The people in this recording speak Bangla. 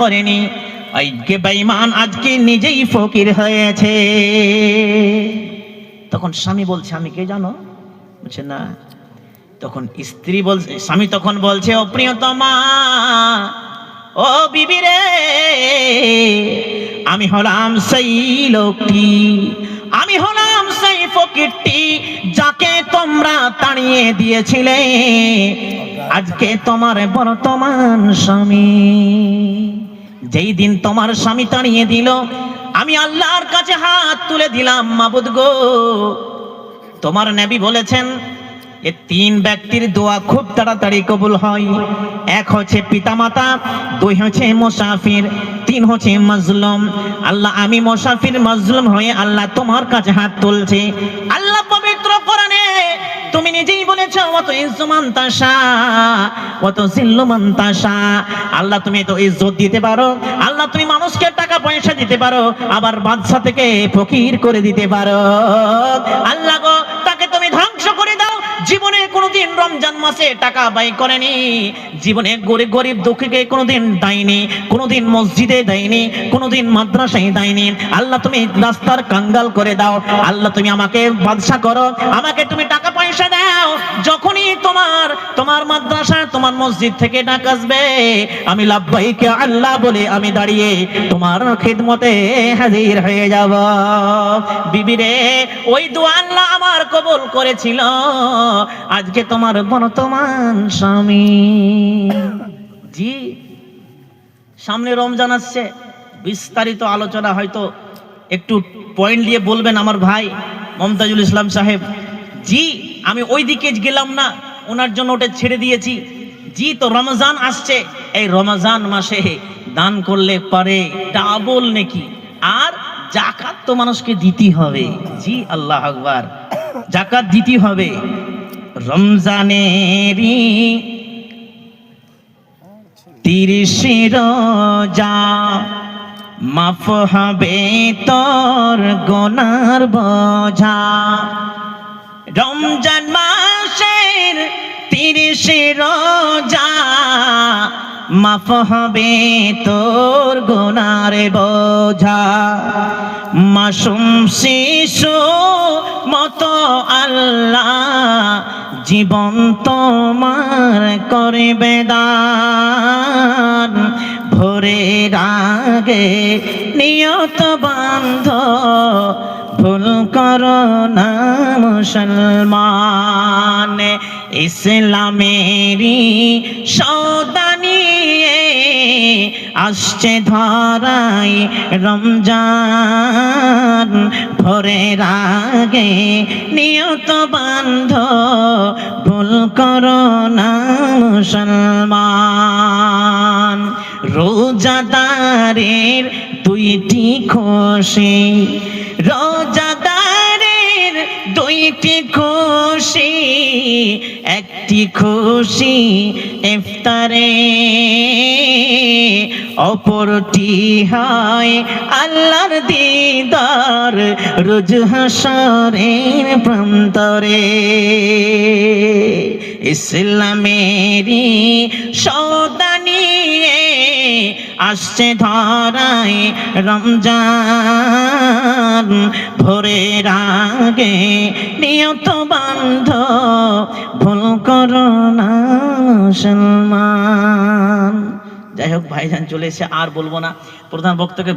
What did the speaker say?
করেনি, আজকে বেঈমান আজকে নিজেই ফকির হয়েছে। তখন স্বামী বলছে আমি কে জানো? বলছে না। তখন স্ত্রী বলছে, স্বামী তখন বলছে ও প্রিয়তমা, ও বিবি রে, আমি হলাম সেই লোকটি, আমি হলাম সেই ফকিরটি যাকে তোমরা তাড়িয়ে দিয়েছিলে, আজকে তোমার বর্তমান স্বামী। যেই দিন তোমার স্বামী তাড়িয়ে দিল, আমি আল্লাহর কাছে হাত তুলে দিলাম, মাবুদ গো, তোমার নবী বলেছেন এ তিন ব্যক্তির দোয়া খুব তাড়াতাড়ি কবুল হয়। এক হচ্ছে পিতামাতা, দুই হচ্ছে মুসাফির, তিন হচ্ছে মাজলুম। আল্লাহ আমি মুসাফির মাজলুম হয়ে আল্লাহ তোমার কাছে হাত তুলছি। আল্লাহ পবিত্র কোরআনে তুমি নিজেই বলেছো ওয়াত ইজ্জু মান তাশা ওয়া তুযিল্লু মান তাশা। আল্লাহ তুমি তো ইজ্জত দিতে পারো, আল্লাহ তুমি মানুষকে টাকা পয়সা দিতে পারো, আবার বাদশা থেকে ফকির করে দিতে পারো। আল্লাহ গো তাকে তুমি ধ্বংস করে দাও। জীবনে কোনোদিন রমজান মাসে টাকা ব্যয় করেনি, জীবনে গরিব গরিব দুঃখীকে কোনোদিন দেয়নি, কোনোদিন মসজিদে দেয়নি, কোনোদিন মাদ্রাসায় দেয়নি। আল্লাহ তুমি রাস্তার কাঙ্গাল করে দাও, আল্লাহ তুমি আমাকে বাদশা করো, আমাকে তুমি টাকা পয়সা দাও। যখনই তোমার মাদ্রাসা তোমার মসজিদ থেকে টাকা আসবে, আমি লাব্বাইক আল্লাহ বলে আমি দাঁড়িয়ে তোমার খিদমতে হাজির হয়ে যাব। বিবি রে, ওই দোয়া আল্লাহ আমার কবুল করেছিল, আজকে তোমার বর্তমান স্বামী। জি, সামনে রমজান আসছে, বিস্তারিত আলোচনা হয়তো একটু পয়েন্ট দিয়ে বলবেন আমার ভাই মমতাজুল ইসলাম সাহেব। জি, আমি ওই দিকে গেলাম না, ওনার জন্য ওটা ছেড়ে দিয়েছি। জি, তো রমজান আসছে, এই রমজান মাসে দান করলে পারে ডাবল নেকি, আর যাকাত তো মানুষকে দিতে হবে। জি, আল্লাহ আকবার, যাকাত দিতে হবে। রমজানেরই 30 রোজা, মাফ হবে তোর গুনার বোঝা। রমজান মাসের 30 রোজা, মাফ হবে তোর গুনার বোঝা। মাসুম শিশু মতো আল্লাহ জীবন তোমার করবে দান। ভোরের আগে নিয়ত বান্ধ, ভুল করো না মুসলমান। ইসলামেরই সওদা নিয়ে আসছে ধরায় রমজান। ভোরের আগে নিয়ত বান্ধ, ভুল করো না মুসলমান। রোজাদারের 2টি খুশি, রোজাদারের 2টি খুশি, একটি খুশি ইফতারে, অপরটি হয় আল্লাহর দিদার রোজ হাসরের প্রান্তরে। ইসলামেরই সওদা নিয়ে আসছে ধরায় রমজান। ভোরের আগে নিয়ত বান্ধ, ভুল করো না মুসলমান। যাই হোক ভাইজান চলে এসে আর বলবো না, প্রধান বক্তাকে